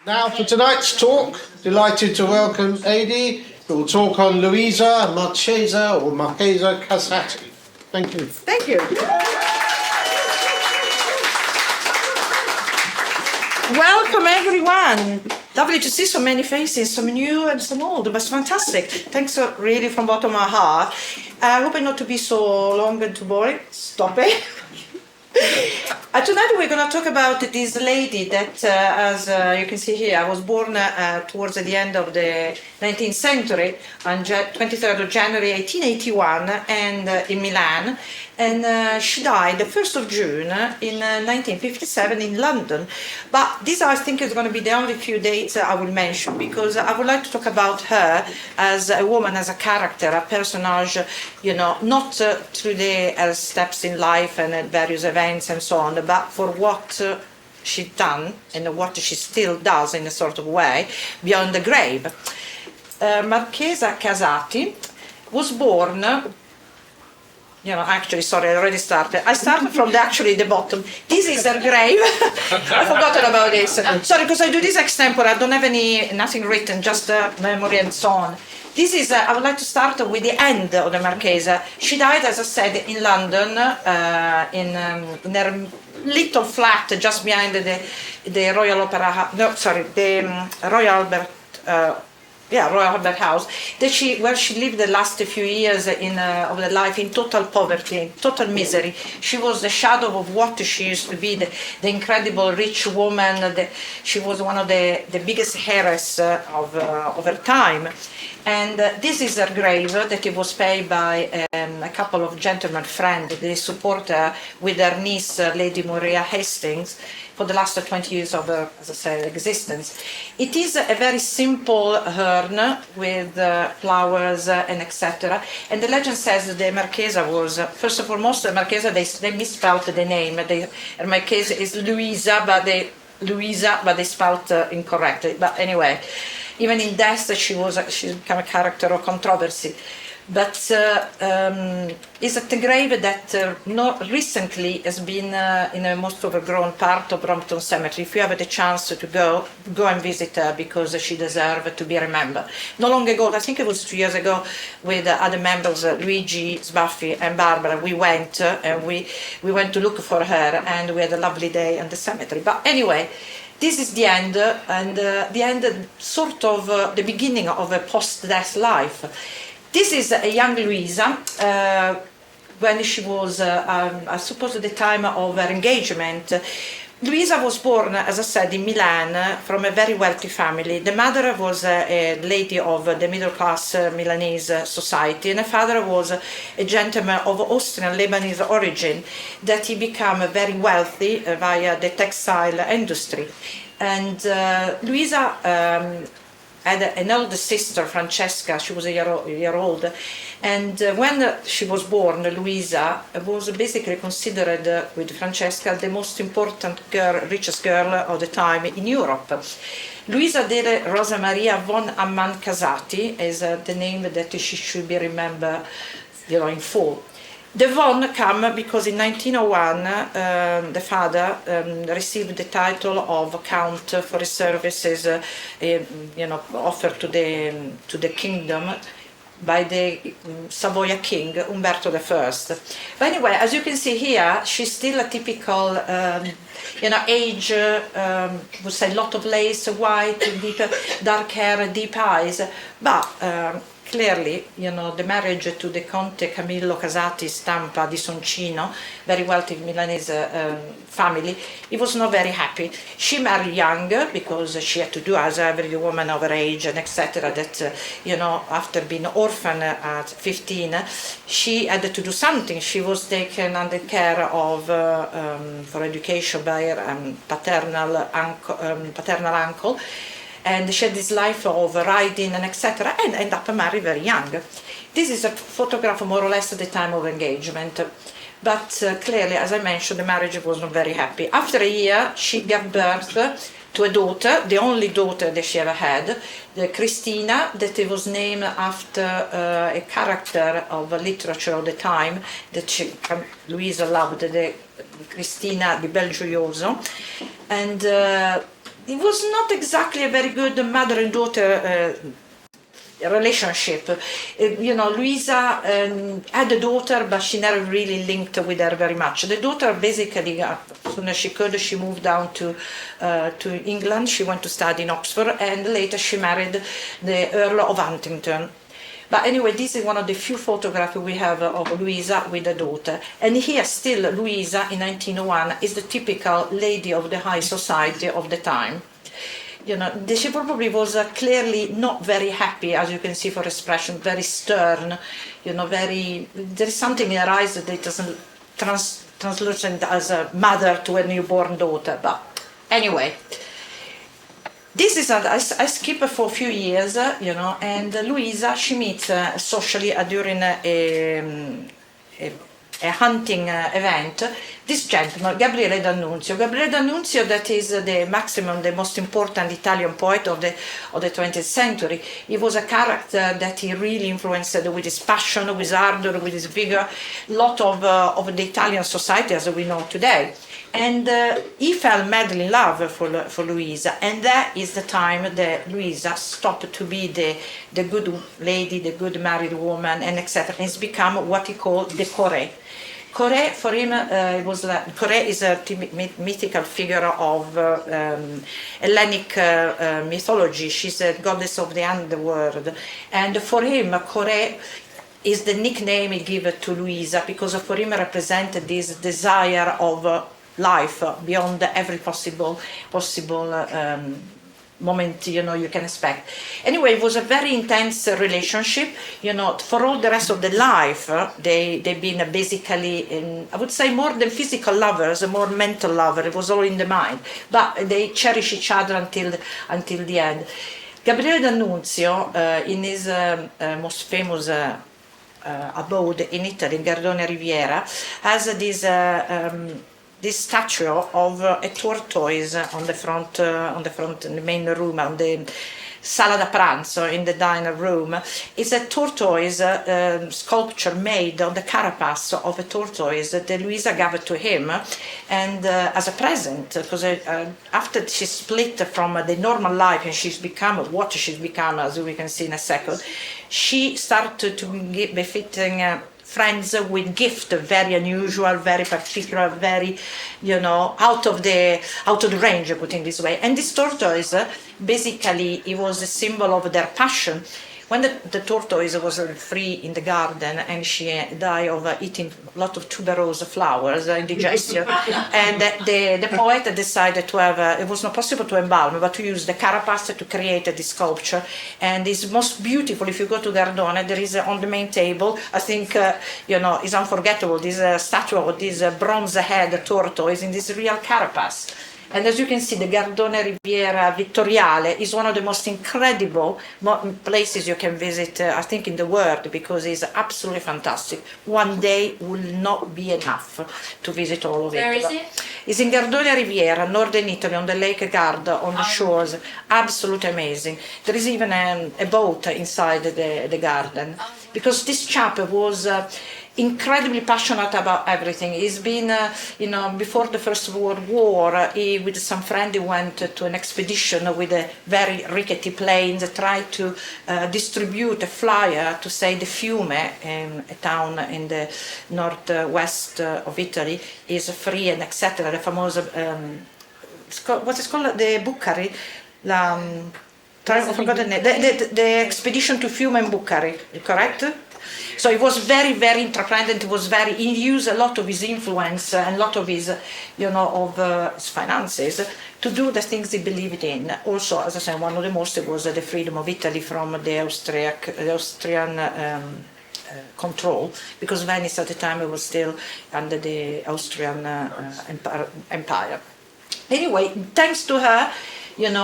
Now for tonight's talk, delighted to welcome Adie, who will talk on Luisa, Marchesa or Marchesa Casati. Thank you. Thank you. Welcome everyone. Lovely to see so many faces, some new and some old, but fantastic. Thanks really from bottom of my heart. I hope not to be so long and too boring. Stop it. Tonight we're going to talk about this lady that, as you can see here, was born towards the end of the 19th century on 23rd of January 1881 and in Milan, and she died the 1st of June in 1957 in London. But this, I think, is going to be the only few dates I will mention, because I would like to talk about her as a woman, as a character, a personage, you know, not through the steps in life and various events and so on, but for what she's done and what she still does in a sort of way beyond the grave. Marchesa Casati was born, actually, sorry, I already started. I started from the bottom. This is her grave. I forgot about this. Sorry, because I do this extempore. I don't have nothing written, just memory and so on. This is, I would like to start with the end of the Marchesa. She died, as I said, in London, in her little flat just behind the Royal Opera, the Royal Albert, Royal Albert House, where she lived the last few years of her life in total poverty, in total misery. She was the shadow of what she used to be, the incredible rich woman. She was one of the biggest heiresses of her time. And this is her grave that it was paid by a couple of gentlemen friends. They support her with her niece, Lady Maria Hastings, for the last 20 years of her, as I said, existence. It is a very simple urn with flowers and etc. And the legend says that the Marchesa was, first and foremost, the Marchesa, they misspelled the name. Her Marchesa is Luisa, but they spelled incorrectly. But anyway, even in death, she's become a character of controversy. But is at the grave that recently has been in a most overgrown part of Brompton Cemetery. If you have the chance to go and visit her, because she deserves to be remembered. Not long ago, I think it was 2 years ago, with other members, Luigi, Sbaffi and Barbara, we went and we went to look for her, and we had a lovely day in the cemetery. But anyway, this is the end, and the end, sort of the beginning of a post-death life. This is a young Luisa, when she was, I suppose, at the time of her engagement. Luisa was born, as I said, in Milan, from a very wealthy family. The mother was a lady of the middle-class Milanese society, and the father was a gentleman of Austrian Lebanese origin, that he became very wealthy via the textile industry. And Luisa had an older sister, Francesca. She was a year old, and when she was born, Luisa was basically considered, with Francesca, the most important girl, richest girl of the time in Europe. Luisa della Rosa Maria von Amman Casati is the name that she should be remembered, in full. The von come because in 1901 the father received the title of Count for his services, offered to the kingdom by the Savoia king Umberto I. But anyway, as you can see here, she's still a typical, age. Would say lot of lace, white, deep, dark hair, deep eyes, but. Clearly, the marriage to the Conte Camillo Casati Stampa di Soncino, very wealthy Milanese family, he was not very happy. She married young because she had to do as every woman of her age and etc. That, after being orphan at 15, she had to do something. She was taken under care of for education by her paternal uncle. And she had this life of riding and etc. and ended up married very young. This is a photograph more or less at the time of engagement. But clearly, as I mentioned, the marriage was not very happy. After a year, she gave birth to a daughter, the only daughter that she ever had, Christina, that it was named after a character of literature of the time that Luisa loved, the Cristina di Belgioioso. And it was not exactly a very good mother and daughter relationship. Luisa had a daughter, but she never really linked with her very much. The daughter basically, as soon as she could, she moved down to England. She went to study in Oxford, and later she married the Earl of Huntingdon. But anyway, this is one of the few photographs we have of Luisa with a daughter. And here still Luisa in 1901 is the typical lady of the high society of the time. She probably was clearly not very happy, as you can see for expression, very stern, there is something in her eyes that doesn't translucent as a mother to a newborn daughter. But anyway, this is, I skip for a few years, and Luisa, she meets socially during a hunting event, this gentleman, Gabriele D'Annunzio. Gabriele D'Annunzio, that is the most important Italian poet of the 20th century. He was a character that he really influenced with his passion, with his ardor, with his vigor, a lot of the Italian society as we know today. And he fell madly in love for Luisa, and that is the time that Luisa stopped to be the good lady, the good married woman, and etc. And it's become what he called the Corée. Corée, for him, Corée is a mythical figure of Hellenic mythology. She's a goddess of the underworld, and for him, Corée is the nickname he gave to Luisa because for him represented this desire of life beyond every possible moment you can expect. Anyway, it was a very intense relationship. For all the rest of the life, they've been basically, I would say, more than physical lovers, more mental lovers. It was all in the mind, but they cherish each other until the end. Gabriele D'Annunzio, in his most famous abode in Italy, in Gardone Riviera, has this statue of a tortoise on the front, in the main room, on the sala da pranzo, in the dining room. It's a tortoise sculpture made on the carapace of a tortoise that Luisa gave to him, and as a present, because after she split from the normal life and she's become what she's become, as we can see in a second, she started to be befitting friends with gift, very unusual, very particular, very, out of the range, put it this way. And this tortoise, basically, it was a symbol of their passion. When the tortoise was free in the garden and she died of eating a lot of tuberose flowers, indigestion, and the poet decided to have, it was not possible to embalm, but to use the carapace to create this sculpture. And it's most beautiful. If you go to Gardone, there is on the main table, I think, it's unforgettable, this statue of this bronze head tortoise in this real carapace. And as you can see, the Gardone Riviera Vittoriale is one of the most incredible places you can visit, I think, in the world, because it's absolutely fantastic. One day will not be enough to visit all of it. Where is it? It's in Gardone Riviera, northern Italy, on the Lake Garda, on the shores. Absolutely amazing. There is even a boat inside the garden, because this chap was incredibly passionate about everything. He's been, before the First World War, he, with some friend, he went to an expedition with a very rickety plane, tried to distribute a flyer to say the Fiume, a town in the northwest of Italy, is free, and etc. The famous, what is called, the Bucari, I forgot the name, the expedition to Fiume and Bucari, correct? So he was very, very independent. He used a lot of his influence and a lot of his, his finances to do the things he believed in. Also, as I said, one of the most was the freedom of Italy from the Austrian control, because Venice at the time was still under the Austrian empire. Anyway, thanks to her,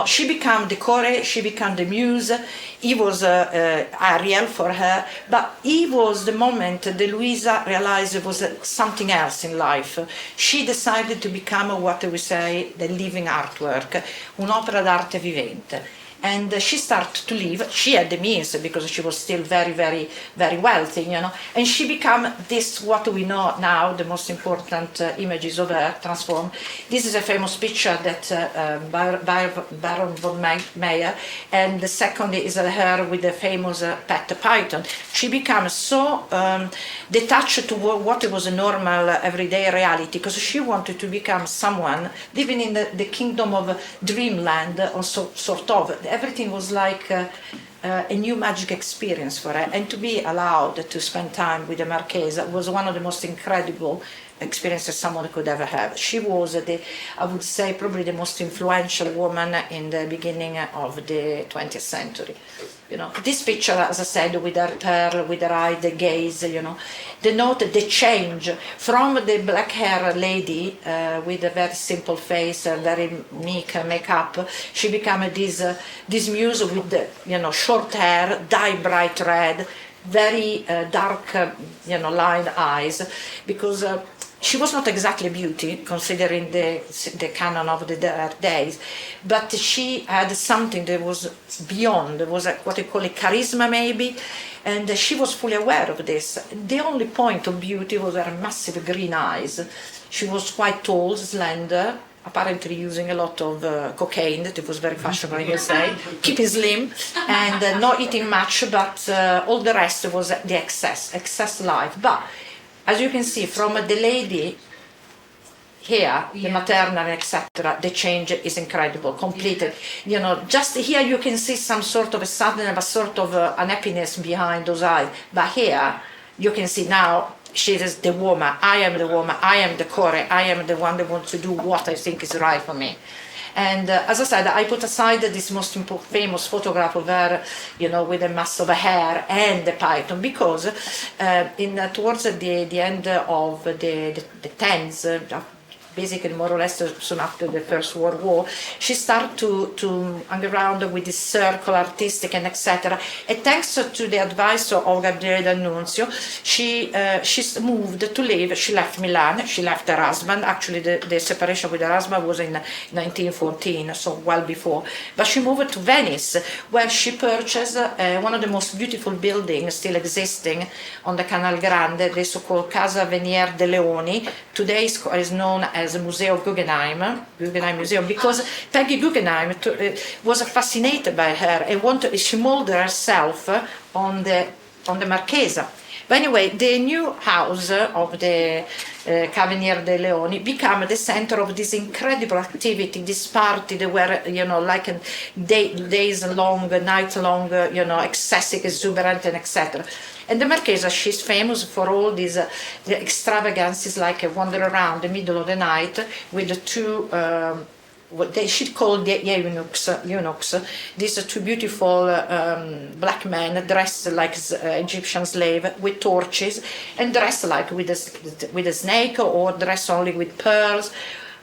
she became the Corée, she became the muse. He was Ariel for her, but he was the moment that Luisa realized it was something else in life. She decided to become what we say the living artwork, un'opera d'arte vivente. And she started to live. She had the means because she was still very, very, very wealthy, you know. And she became this, what we know now, the most important images of her transformed. This is a famous picture that Baron von Meyer, and the second is her with the famous pet python. She became so detached to what was a normal everyday reality because she wanted to become someone living in the kingdom of dreamland, also sort of. Everything was like a new magic experience for her, and to be allowed to spend time with the Marchesa was one of the most incredible experiences someone could ever have. She was, I would say, probably the most influential woman in the beginning of the 20th century. You know, this picture, as I said, with her pearl, with her eye, the gaze, you know, denote the change from the black hair lady with a very simple face, very meek makeup. She became this muse with the, you know, short hair, dye bright red, very dark, you know, lined eyes, because she was not exactly beauty, considering the canon of the days, but she had something that was beyond. There was what you call a charisma, maybe, and she was fully aware of this. The only point of beauty was her massive green eyes. She was quite tall, slender, apparently using a lot of cocaine, that it was very fashionable in USA, keeping slim, and not eating much, but all the rest was the excess life. But as you can see from the lady here, the maternal, etc., the change is incredible, completed. You know, just here you can see some sort of a sadness, a sort of unhappiness behind those eyes. But here you can see now she is the woman. I am the woman. I am the core. I am the one that wants to do what I think is right for me. And as I said, I put aside this most famous photograph of her, you know, with a mass of hair and the python, because towards the end of the 10s, basically more or less soon after the First World War, she started to hang around with this circle, artistic and etc. And thanks to the advice of Gabriele D'Annunzio, she moved to live. She left Milan. She left her husband. Actually, the separation with her husband was in 1914, so well before. But she moved to Venice, where she purchased one of the most beautiful buildings still existing on the Canal Grande, the so-called Casa Venier de Leoni. Today is known as Museo Guggenheim Museum, because Peggy Guggenheim was fascinated by her and she molded herself on the Marchesa. But anyway, the new house of the Cavaliere de Leoni became the center of this incredible activity, this party that were, you know, like days long, night long, you know, excessive, exuberant, and etc. And the Marchesa, she's famous for all these the extravagances, like a wander around the middle of the night with the two, what they should call the eunuchs. These are two beautiful black men dressed like Egyptian slave with torches and dressed like with a snake, or dressed only with pearls,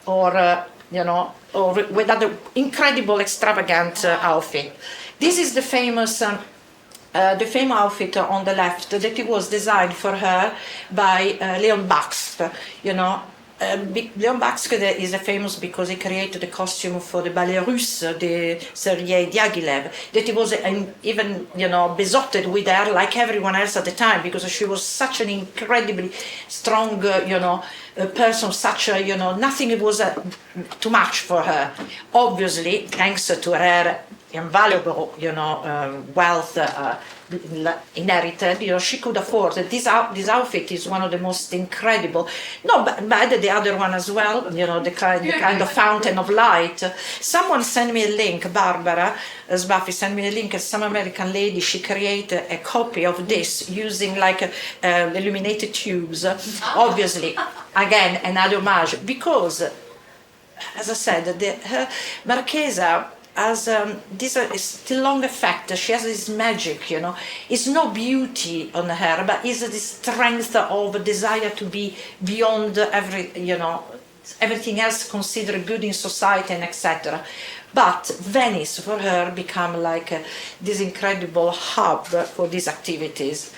or you know, or with other incredible extravagant outfit. This is the famous outfit on the left that it was designed for her by Leon Bakst, you know. Leon Bakst is famous because he created the costume for the Ballet Russe, the Sergei Diaghilev, that he was even, you know, besotted with her like everyone else at the time, because she was such an incredibly strong, you know, person, such a, you know, nothing was too much for her. Obviously, thanks to her invaluable, you know, wealth inherited, you know, she could afford it. This outfit is one of the most incredible. No, but the other one as well, you know, the kind of fountain of light. Someone sent me a link, Barbara Sbaffi sent me a link, some American lady, she created a copy of this using like illuminated tubes, obviously, again, another homage, because, as I said, her Marchesa has this still long effect. She has this magic, you know. It's no beauty on her, but it's the strength of desire to be beyond everything else considered good in society and etc. But Venice for her became like this incredible hub for these activities.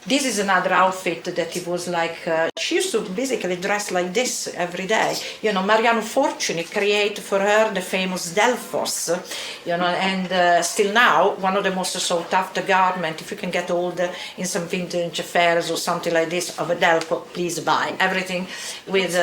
This is another outfit that it was like, she used to basically dress like this every day. You know, Mariano Fortuny created for her the famous Delphos, you know, and still now, one of the most sought after garment, if you can get hold in some vintage fairs or something like this of a Delpho, please buy. Everything with...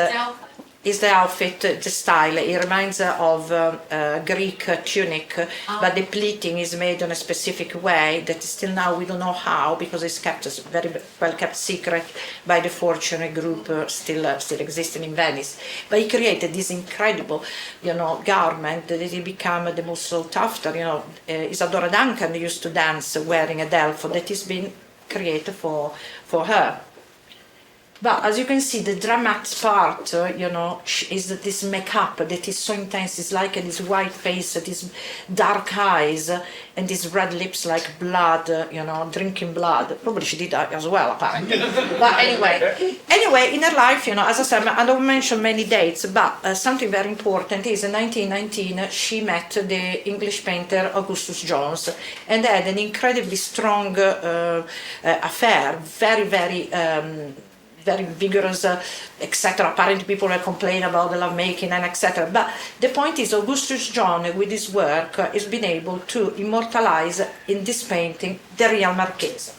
is the outfit, the style. It reminds of a Greek tunic, but the pleating is made in a specific way that still now we don't know how, because it's kept a very well kept secret by the Fortune group, still existing in Venice. But he created this incredible, you know, garment that it became the most sought after. You know, Isadora Duncan used to dance wearing a Delpho that has been created for her. But as you can see, the dramatic part, you know, is that this makeup that is so intense. It's like this white face, these dark eyes, and these red lips like blood, you know, drinking blood. Probably she did that as well, apparently. But anyway, in her life, you know, as I said, I don't mention many dates, but something very important is in 1919 she met the English painter Augustus Jones, and they had an incredibly strong affair, very vigorous, etc. Apparently people were complaining about the lovemaking and etc. But the point is, Augustus John, with his work, has been able to immortalize in this painting the real Marchesa.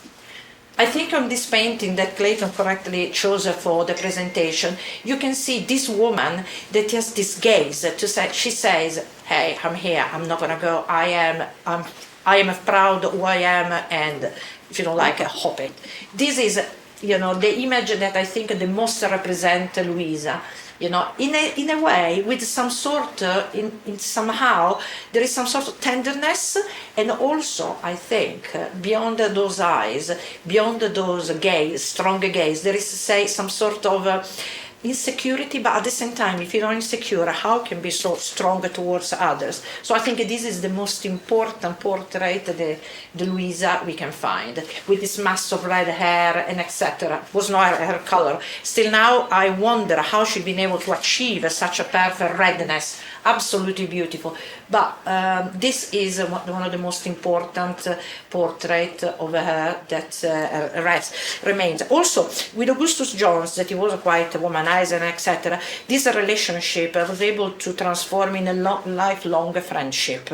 I think on this painting that Clayton correctly chose for the presentation, you can see this woman that has this gaze to say, she says, hey, I'm here, I'm not gonna go, I am proud who I am, and if you don't like it, hop it. This is, you know, the image that I think the most represent Luisa, you know, in a way, with some sort, in somehow, there is some sort of tenderness, and also, I think, beyond those eyes, beyond those gaze, strong gaze, there is, say, some sort of insecurity, but at the same time, if you're insecure, how can be so strong towards others? So I think this is the most important portrait, the Luisa we can find, with this mass of red hair and etc. Was not her color. Still now, I wonder how she'd been able to achieve such a perfect redness. Absolutely beautiful. But this is one of the most important portraits of her that remains. Also, with Augustus Jones, that he was quite a womanizer, etc., this relationship was able to transform in a lifelong friendship,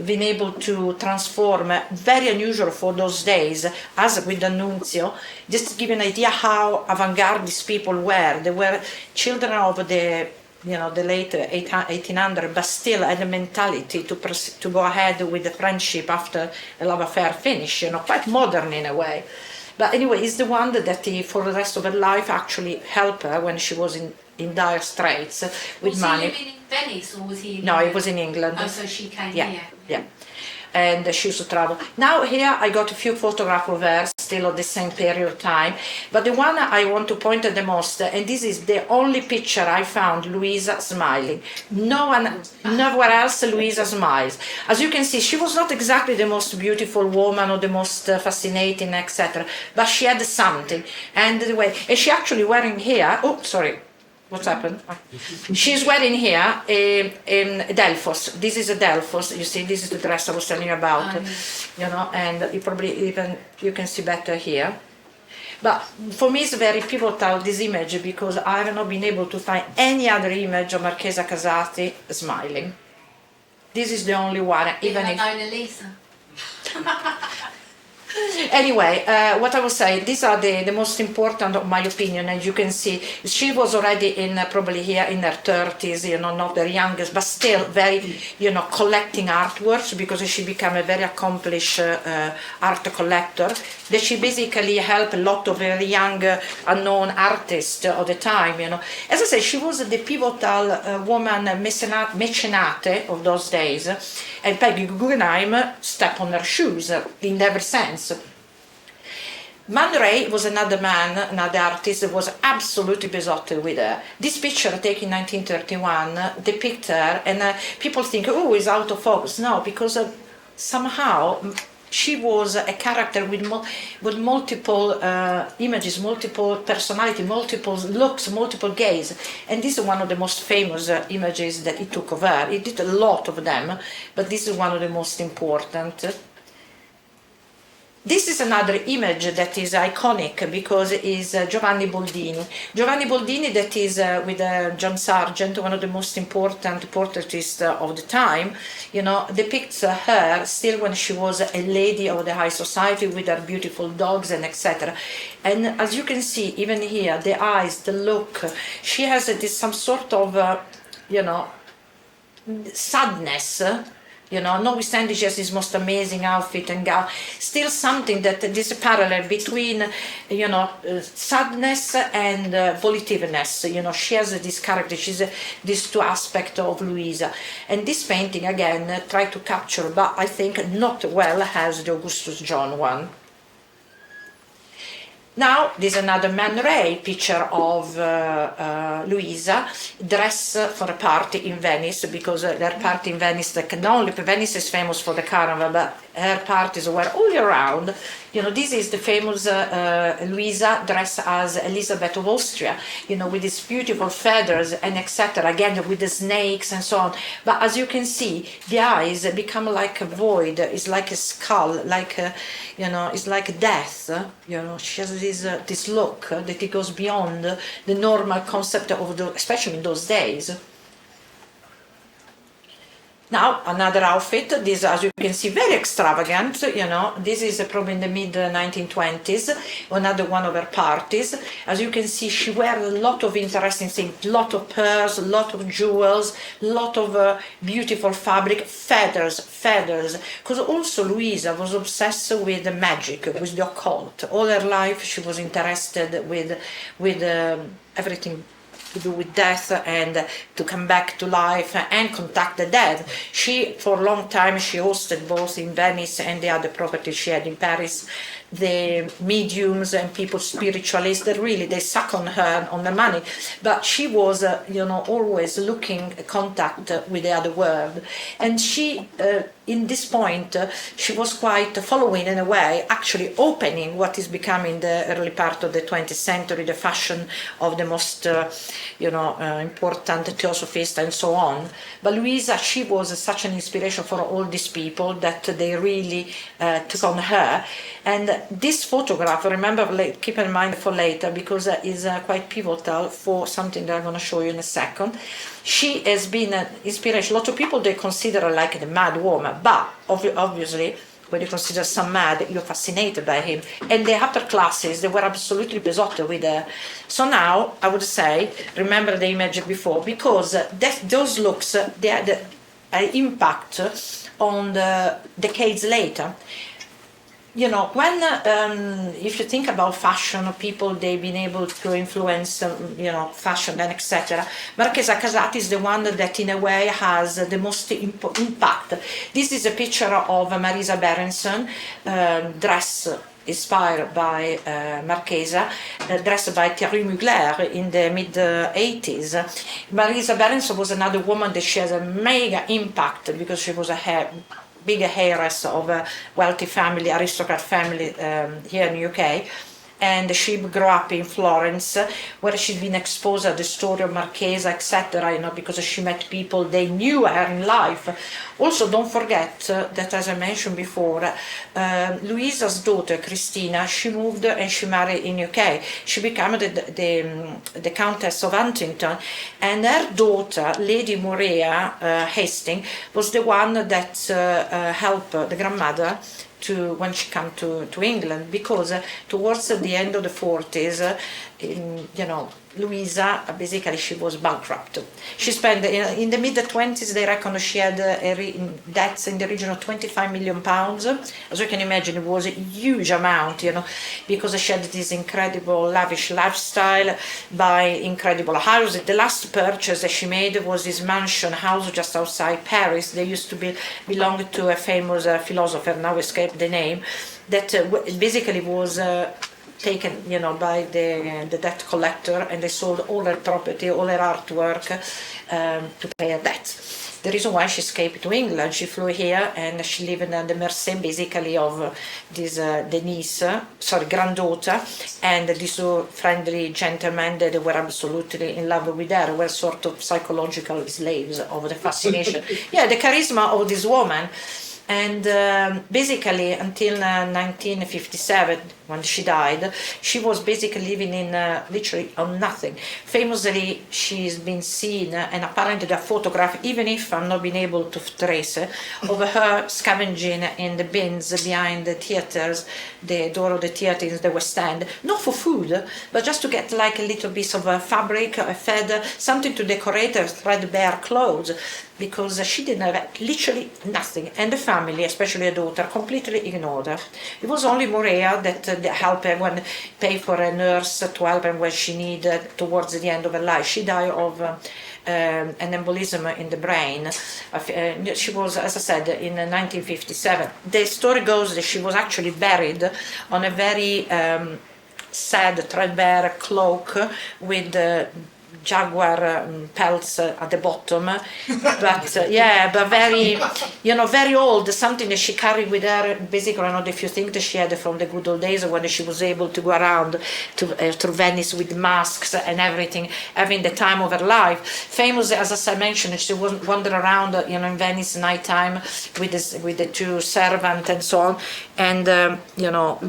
been able to transform, very unusual for those days, as with D'Annunzio, just to give you an idea how avant-gardist people were. They were children of the, you know, the late 1800, but still had a mentality to go ahead with the friendship after a love affair finish, you know, quite modern in a way. But anyway, it's the one that he, for the rest of her life, actually helped her when she was in dire straits with money. Was he living in Venice, or was he? No, he was in England. Oh, so she came here. Yeah. And she used to travel. Now here I got a few photographs of her still at the same period of time, but the one I want to point at the most, and this is the only picture I found, Luisa smiling. Nowhere else Luisa smiles. As you can see, she was not exactly the most beautiful woman or the most fascinating, etc., but she had something. And the way, and she actually wearing here, oh, sorry, what's happened? She's wearing here a Delphos. This is a Delphos. You see, this is the dress I was telling you about. You know, and you probably even you can see better here. But for me, it's very pivotal, this image, because I have not been able to find any other image of Marchesa Casati smiling. This is the only one, even if. Mona Lisa. Anyway, what I was saying, these are the most important, of my opinion, and you can see she was already in probably here in her 30s, you know, not the youngest, but still very, you know, collecting artworks, because she became a very accomplished art collector, that she basically helped a lot of very young unknown artists of the time, you know. As I say, she was the pivotal woman mecenate of those days, and Peggy Guggenheim stepped on her shoes in every sense. Man Ray was another man, another artist that was absolutely besotted with her. This picture taken in 1931 depicts her, and people think, oh, it's out of focus. No, because somehow she was a character with multiple images, multiple personality, multiple looks, multiple gaze. And this is one of the most famous images that he took of her. He did a lot of them, but this is one of the most important. This is another image that is iconic because it is Giovanni Boldini. Giovanni Boldini, that is with John Sargent, one of the most important portraitists of the time, depicts her still when she was a lady of the high society with her beautiful dogs and etc. And as you can see, even here, the eyes, the look, she has some sort of, sadness. Notwithstanding she has this most amazing outfit and gown, still something that this parallel between, sadness and volitiveness. She has this character, she's these two aspects of Luisa. And this painting, again, try to capture, but I think not well as the Augustus John one. Now, this is another Man Ray picture of Luisa dressed for a party in Venice, because their party in Venice, Venice is famous for the carnival, but her parties were all year round. This is the famous Luisa dressed as Elizabeth of Austria, with these beautiful feathers and etc. Again, with the snakes and so on. But as you can see, the eyes become like a void. It's like a skull, it's like death. She has this look that it goes beyond the normal concept of especially in those days. Now, another outfit, this, as you can see, very extravagant, this is probably in the mid-1920s, another one of her parties. As you can see, she wears a lot of interesting things, a lot of pearls, a lot of jewels, a lot of beautiful fabric, feathers, because also Luisa was obsessed with the magic, with the occult. All her life she was interested with everything to do with death and to come back to life and contact the dead. She, for a long time, she hosted both in Venice and the other properties she had in Paris, the mediums and people, spiritualists, that really, they suck on her, on the money. But she was, always looking contact with the other world. And she, in this point, she was quite following, in a way, actually opening what is becoming the early part of the 20th century, the fashion of the most, important theosophists and so on. But Luisa, she was such an inspiration for all these people that they really took on her. And this photograph, remember, keep in mind for later, because it's quite pivotal for something that I'm going to show you in a second. She has been an inspiration. A lot of people, they consider her like the mad woman, but obviously, when you consider some mad, you're fascinated by him. And the upper classes, they were absolutely besotted with her. So now, I would say, remember the image before, because those looks, they had an impact on the decades later. When, if you think about fashion, people, they've been able to influence, fashion and etc. Marchesa Casati is the one that in a way has the most impact. This is a picture of Marisa Berenson, dress inspired by Marchesa, dressed by Thierry Mugler in the mid-80s. Marisa Berenson was another woman that she has a mega impact because she was big heiress of a wealthy family, aristocrat family here in the UK. And she grew up in Florence, where she's been exposed to the story of Marchesa, etc., because she met people, they knew her in life. Also, don't forget that, as I mentioned before, Luisa's daughter, Christina, she moved and she married in UK. She became the Countess of Huntington, and her daughter, Lady Morea Hastings, was the one that helped the grandmother when she came to England, because towards the end of the 40s, Luisa, basically she was bankrupt. She spent, in the mid-20s, they reckon she had debts in the region of £25 million. As you can imagine, it was a huge amount, because she had this incredible lavish lifestyle, buy incredible houses. The last purchase that she made was this mansion house just outside Paris. They used to belong to a famous philosopher, now escaped the name, that basically was taken, by the debt collector, and they sold all her property, all her artwork to pay her debt. The reason why she escaped to England, she flew here and she lived at the mercy basically of this granddaughter, and these friendly gentlemen that were absolutely in love with her, were sort of psychological slaves of the fascination. Yeah, the charisma of this woman. And basically, until 1957, when she died, she was basically living in literally on nothing. Famously, she's been seen, and apparently the photograph, even if I'm not been able to trace it, of her scavenging in the bins behind the theaters, the door of the theater in the West End, not for food, but just to get like a little piece of fabric, a feather, something to decorate her threadbare clothes, because she didn't have literally nothing, and the family, especially her daughter, completely ignored her. It was only Morea that helped her when pay for a nurse to help her when she needed towards the end of her life. She died of an embolism in the brain. She was, as I said, in 1957. The story goes that she was actually buried on a very sad threadbare cloak with jaguar pelts at the bottom, but yeah, but very, very old, something that she carried with her, basically one of the few things that she had from the good old days when she was able to go around to Venice with masks and everything, having the time of her life. Famous, as I mentioned, she would wander around, in Venice nighttime with the two servants and so on, and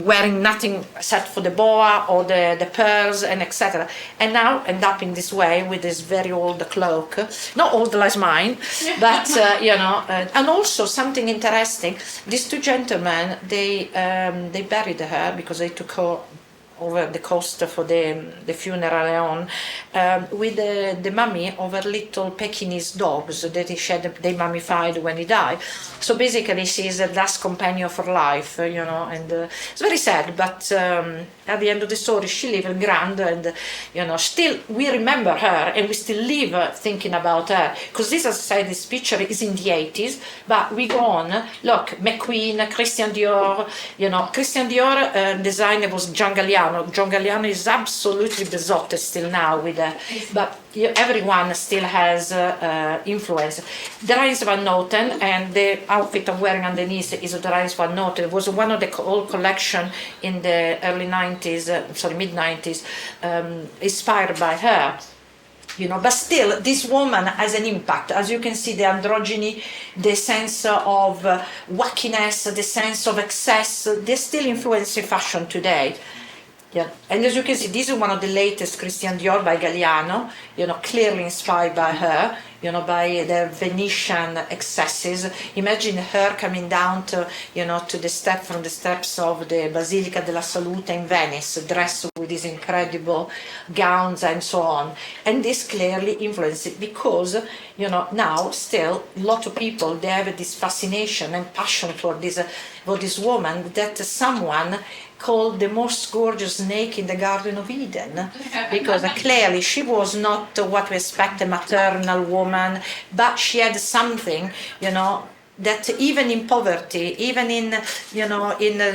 wearing nothing except for the boa or the pearls and etc. And now end up in this way with this very old cloak, not old like mine, but and also something interesting. These two gentlemen, they buried her because they took her over the coast for the funeral with the mummy of her little Pekingese dogs that they mummified when he died. So basically she's the last companion of her life, and it's very sad, but at the end of the story she lived grand, and still we remember her and we still live thinking about her, because this, as I said, this picture is in the 80s, but we go on, look, McQueen, Christian Dior, Christian Dior designer was Gian Galliano. John Galliano is absolutely besotted still now with but everyone still has influence. The Reis van Noten, and the outfit I'm wearing underneath is the Reis van Noten. It was one of the old collection in the early 90s, mid 90s, inspired by her. But still, this woman has an impact. As you can see, the androgyny, the sense of wackiness, the sense of excess, they still influence fashion today. Yeah, and as you can see, this is one of the latest Christian Dior by Galliano, clearly inspired by her, by the Venetian excesses. Imagine her coming down to, from the steps of the Basilica della Salute in Venice, dressed with these incredible gowns and so on. And this clearly influenced it because, now still a lot of people, they have this fascination and passion for this woman that someone called the most gorgeous snake in the Garden of Eden, because clearly she was not what we expect, a maternal woman, but she had something, that even in poverty, even in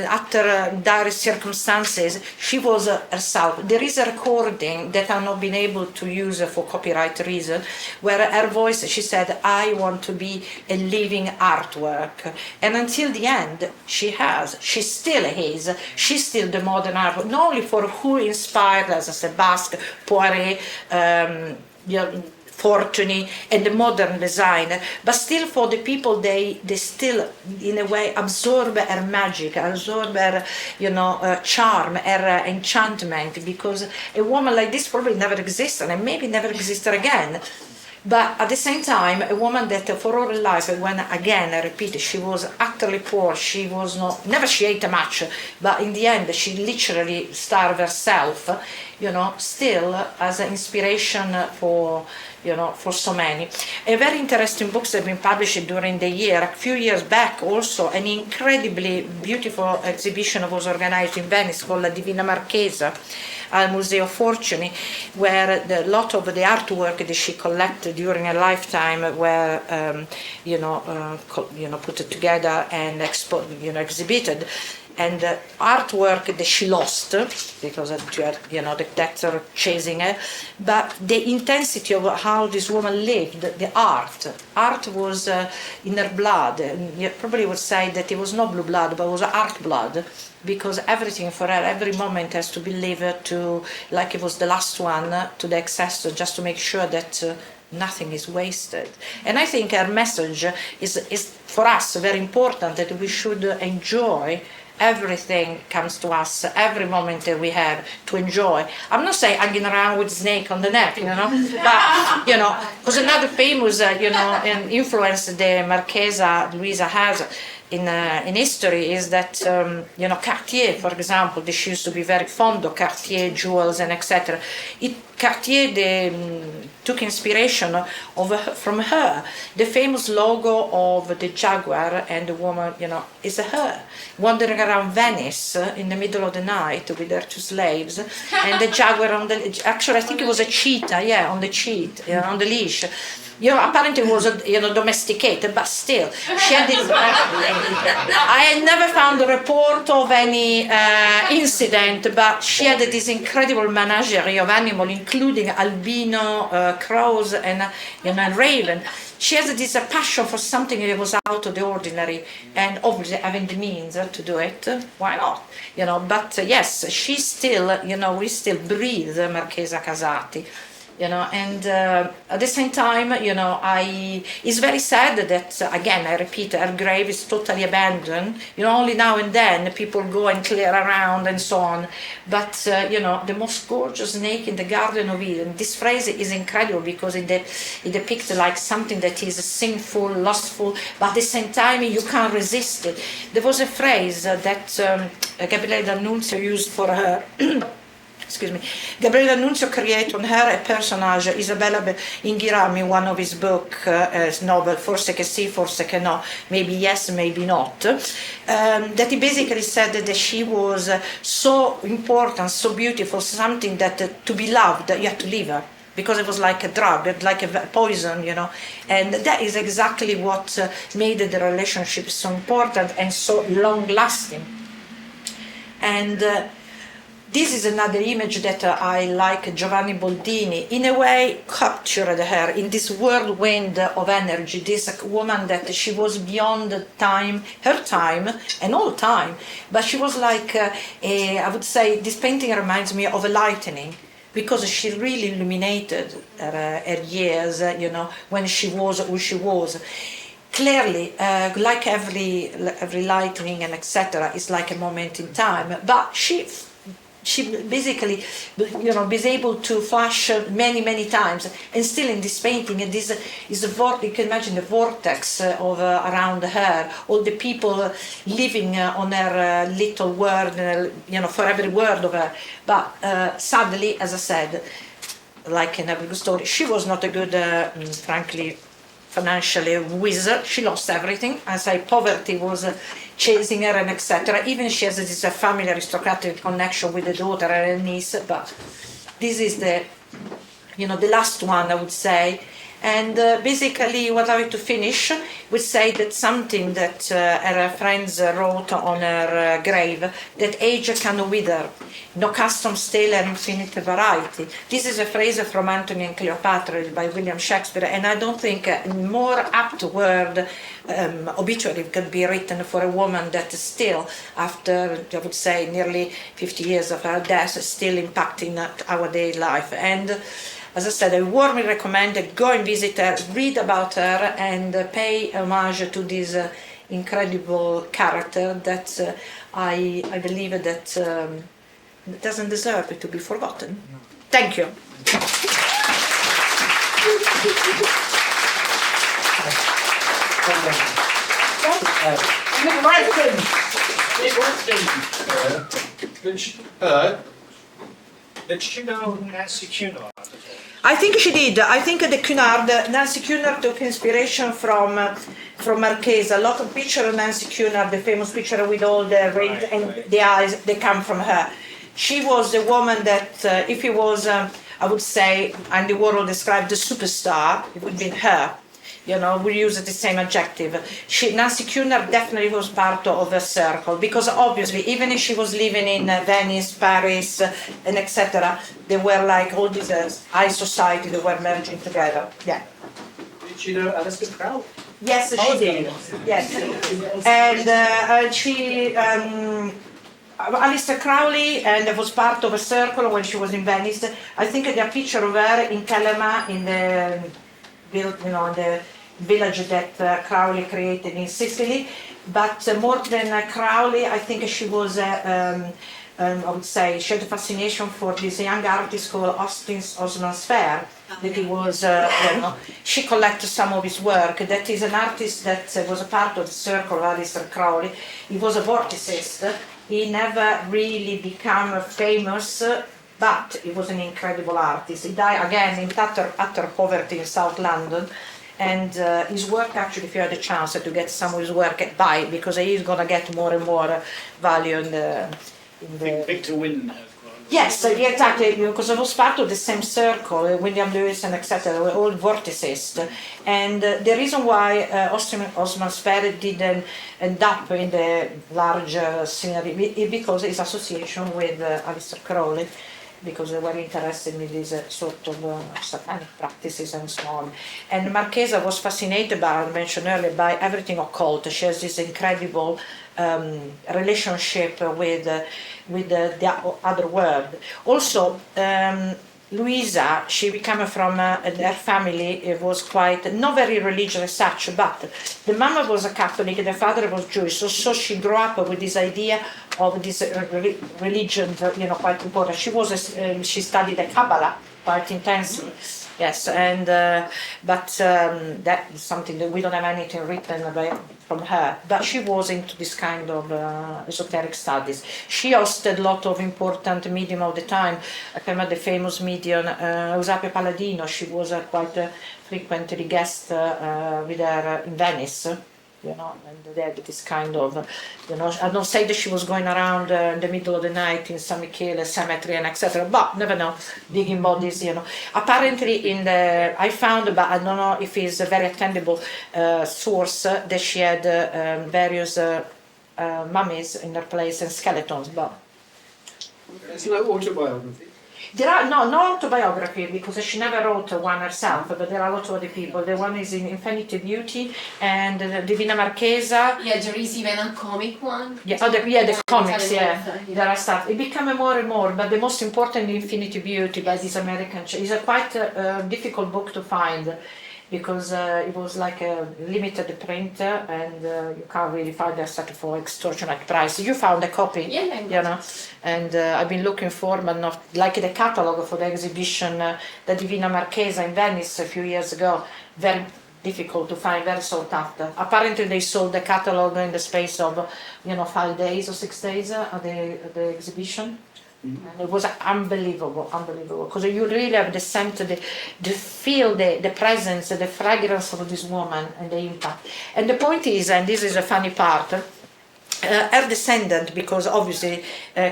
utter dire circumstances, she was herself. There is a recording that I've not been able to use for copyright reason, where her voice, she said, I want to be a living artwork. And until the end, she still is. She's still the modern artwork, not only for who inspired, as I said, Basque, Poiret, Fortuny, and the modern designer, but still for the people, they still in a way absorb her magic, absorb her charm, her enchantment, because a woman like this probably never existed and maybe never existed again. But at the same time, a woman that for all her life, when again I repeat, she was utterly poor, she was never she ate much, but in the end she literally starved herself, still as an inspiration for so many. A very interesting books have been published during the year. A few years back also, an incredibly beautiful exhibition was organized in Venice called La Divina Marchesa al Museo Fortuny, where a lot of the artwork that she collected during her lifetime were put together and exhibited. And artwork that she lost because the deaths are chasing her, but the intensity of how this woman lived, the art was in her blood. And you probably would say that it was not blue blood, but it was art blood, because everything for her, every moment has to be lived to like it was the last one, to the excess, just to make sure that nothing is wasted. And I think her message is for us very important, that we should enjoy everything comes to us, every moment that we have to enjoy. I'm not saying hanging around with snake on the neck, but, because another famous, influence the Marchesa Luisa has in history is that, Cartier, for example, she used to be very fond of Cartier jewels and etc. Cartier took inspiration from her. The famous logo of the jaguar and the woman, is her wandering around Venice in the middle of the night with her two slaves, and the jaguar actually I think it was a cheetah, on the leash. Apparently it was domesticated, but still, she had this. I had never found a report of any incident, but she had this incredible menagerie of animals, including albino crows and raven. She has this passion for something that was out of the ordinary, and obviously having the means to do it, why not? But yes, she still, we still breathe Marchesa Casati. And at the same time, it's very sad that, again, I repeat, her grave is totally abandoned. Only now and then people go and clear around and so on. But, the most gorgeous snake in the Garden of Eden, this phrase is incredible because it depicts like something that is sinful, lustful, but at the same time you can't resist it. There was a phrase that Gabriele D'Annunzio used for her. Excuse me. Gabriele D'Annunzio created on her a personage, Isabella Inghirami, in one of his books, novel, Forse che sì, forse che no, maybe yes, maybe not, that he basically said that she was so important, so beautiful, something that to be loved, you had to leave her. Because it was like a drug, like a poison, and that is exactly what made the relationship so important and so long-lasting. And this is another image that I like. Giovanni Boldini, in a way, captured her in this whirlwind of energy, this woman that she was beyond time, her time, and all time. But she was like, I would say, this painting reminds me of a lightning, because she really illuminated her years, when she was who she was. Clearly, like every lightning and etc., it's like a moment in time. But she basically, is able to flash many times, and still in this painting, and this is you can imagine the vortex of around her, all the people living on her little world, for every word of her. But sadly, as I said, like in every good story, she was not a good, frankly, financially wizard. She lost everything. As I say, poverty was chasing her and etc. Even she has this family aristocratic connection with the daughter and her niece, but this is the last one, I would say. And basically, what I want to finish would say that something that her friends wrote on her grave, that age can wither, no custom stale and infinite variety. This is a phrase from Antony and Cleopatra by William Shakespeare, and I don't think a more apt word obituary could be written for a woman that is still, after, I would say, nearly 50 years of her death, still impacting our daily life. And as I said, I warmly recommend that go and visit her, read about her, and pay homage to this incredible character that I believe that doesn't deserve to be forgotten. Thank you. Did she know Nancy Cunard? I think she did. I think the Nancy Cunard took inspiration from Marchesa. A lot of pictures of Nancy Cunard, the famous picture with all the rings and the eyes, they come from her. She was the woman that, if it was, I would say, Andy Warhol described the superstar, it would be her. We use the same adjective. Nancy Cunard definitely was part of a circle, because obviously, even if she was living in Venice, Paris, and etc., they were like all these high society that were merging together. Yeah. Did she know Alistair Crowley? Yes, she did. Yes, and she. Alistair Crowley, and was part of a circle when she was in Venice. I think there are pictures of her in Telema in the built, in the village that Crowley created in Sicily. But more than Crowley, I think she was, I would say, she had a fascination for this young artist called Osman Spare. That he was, she collected some of his work. That is an artist that was a part of the circle of Aleister Crowley. He was a vorticist. He never really became famous, but he was an incredible artist. He died again in utter poverty in South London. And his work, actually, if you had a chance to get some of his work, buy, because he is going to get more and more value in the Victor Wynne. yes, exactly, because I was part of the same circle, William Lewis and etc., were all vorticists. And the reason why Osman Spare didn't end up in the large scenery is because his association with Aleister Crowley, because they were interested in these sort of satanic practices and so on. And Marchesa was fascinated by, I mentioned earlier, by everything occult. She has this incredible relationship with the other world. Also, Luisa, she came from her family, it was quite not very religious as such, but the mama was a Catholic, the father was Jewish, so she grew up with this idea of this religion, quite important. She studied the Kabbalah quite intensely. Yes, and but that is something that we don't have anything written from her. But she was into this kind of esoteric studies. She hosted a lot of important medium of the time. I remember the famous medium Eusapio Palladino. She was quite frequently guest with her in Venice. And they had this kind of, I don't say that she was going around in the middle of the night in San Michele Cemetery and etc. But never know, digging bodies. Apparently I found, but I don't know if it's a very attendable source, that she had various mummies in her place and skeletons. But It's no autobiography. there are no autobiography, because she never wrote one herself, but there are a lot of other people. The one is in Infinity Beauty and Divina Marchesa. Yeah, there is even a comic one. Yeah, the comics, there are stuff. It became more and more, but the most important is Infinity Beauty by this American. It's a quite difficult book to find, because it was like a limited print, and you can't really find that stuff for extortionate price. You found a copy, Yeah. and I've been looking for, but not like the catalog for the exhibition, the Divina Marchesa in Venice a few years ago. Very difficult to find, very sought after. Apparently, they sold the catalog in the space of 5 days or 6 days at the exhibition. And it was unbelievable, because you really have the scent, the feel, the presence, the fragrance of this woman and the impact. And the point is, and this is a funny part, her descendant, because obviously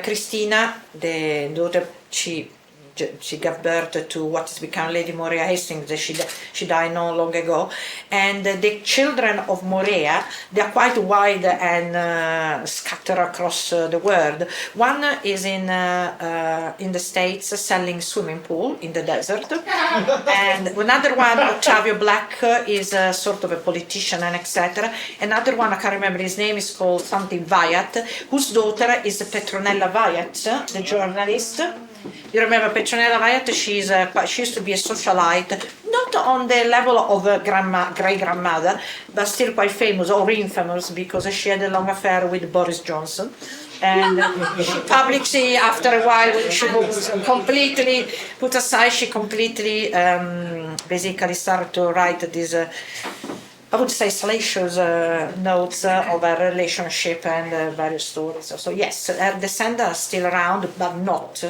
Christina, the daughter, she gave birth to what has become Lady Morea Hastings. She died not long ago, and the children of Morea, they are quite wide and scattered across the world. One is in the States selling swimming pool in the desert, and another one, Octavio Black, is sort of a politician and etc. Another one, I can't remember his name, is called something Wyatt, whose daughter is Petronella Wyatt, the journalist. You remember Petronella Wyatt? She used to be a socialite, not on the level of a great-grandmother, but still quite famous, or infamous, because she had a long affair with Boris Johnson. And publicly, after a while, when she was completely put aside, she completely basically started to write these, I would say, salacious notes of her relationship and various stories. So yes, her descendants are still around, but not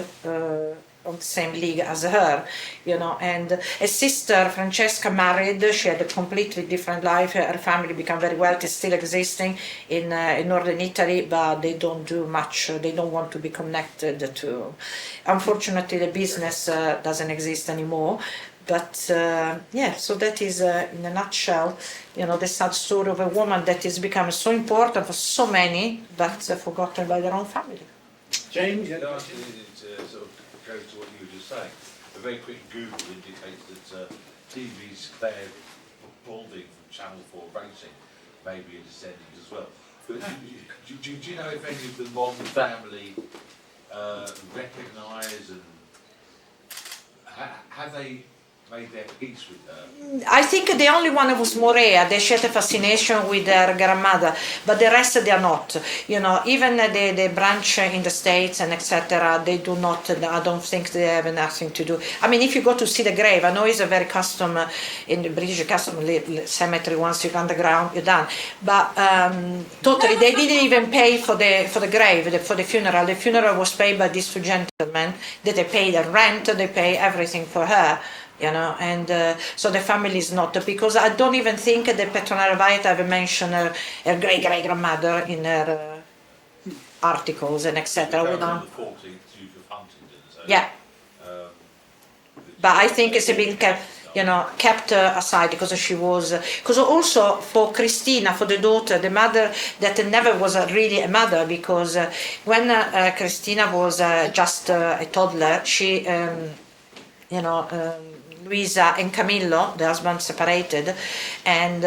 on the same league as her, And a sister, Francesca, married. She had a completely different life. Her family became very wealthy, still existing in northern Italy, but they don't do much. They don't want to be connected to. Unfortunately, the business doesn't exist anymore. But so that is in a nutshell, the sad story of a woman that has become so important for so many, but forgotten by their own family. James? No, actually, it sort of goes to what you were just saying. A very quick Google indicates that TV's Claire Balding from Channel 4 Racing may be a descendant as well. But do you know if any of the modern family recognise and have they made their peace with her. I think the only one was Morea. They shared a fascination with their grandmother, but the rest they are not. You know, even the branch in the States and etc. They do not. I don't think they have nothing to do. I mean, if you go to see the grave, I know it's a very custom in the British custom cemetery. Once you're underground, you're done. But totally, they didn't even pay for the grave, for the funeral. The funeral was paid by these two gentlemen. That they pay the rent, they pay everything for her. You know, and so the family is not, because I don't even think the Petronella Wyatt ever mentioned her great-great-grandmother in her articles and etc. The You know. 14th Duke of Huntingdon, so, Yeah, but I think it's been kept, you know, kept aside because she was, because also for Christina, for the daughter, the mother that never was really a mother, because when Christina was just a toddler, she, Luisa and Camillo, the husband, separated, and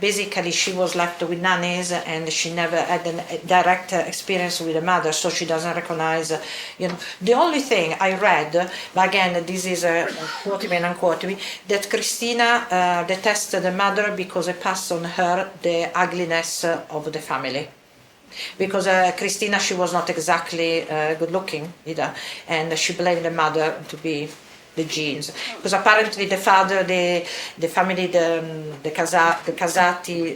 basically she was left with nannies, and she never had a direct experience with a mother, so she doesn't recognize. The only thing I read, but again this is quote me and unquote me, that Christina detested the mother because it passed on her the ugliness of the family. Because Christina, she was not exactly good looking either, and she blamed the mother to be the genes, because apparently the father, the family, the Casati,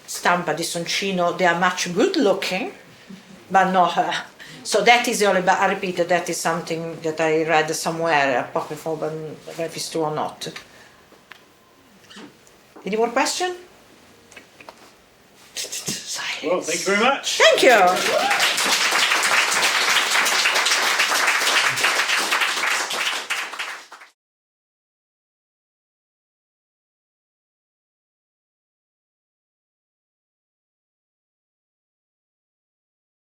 Stampa di Soncino, they are much good looking, but not her. So that is the only, but I repeat, that is something that I read somewhere, apocryphal, but I don't know if it's true or not. Any more question? Well, thank you very much. Thank you.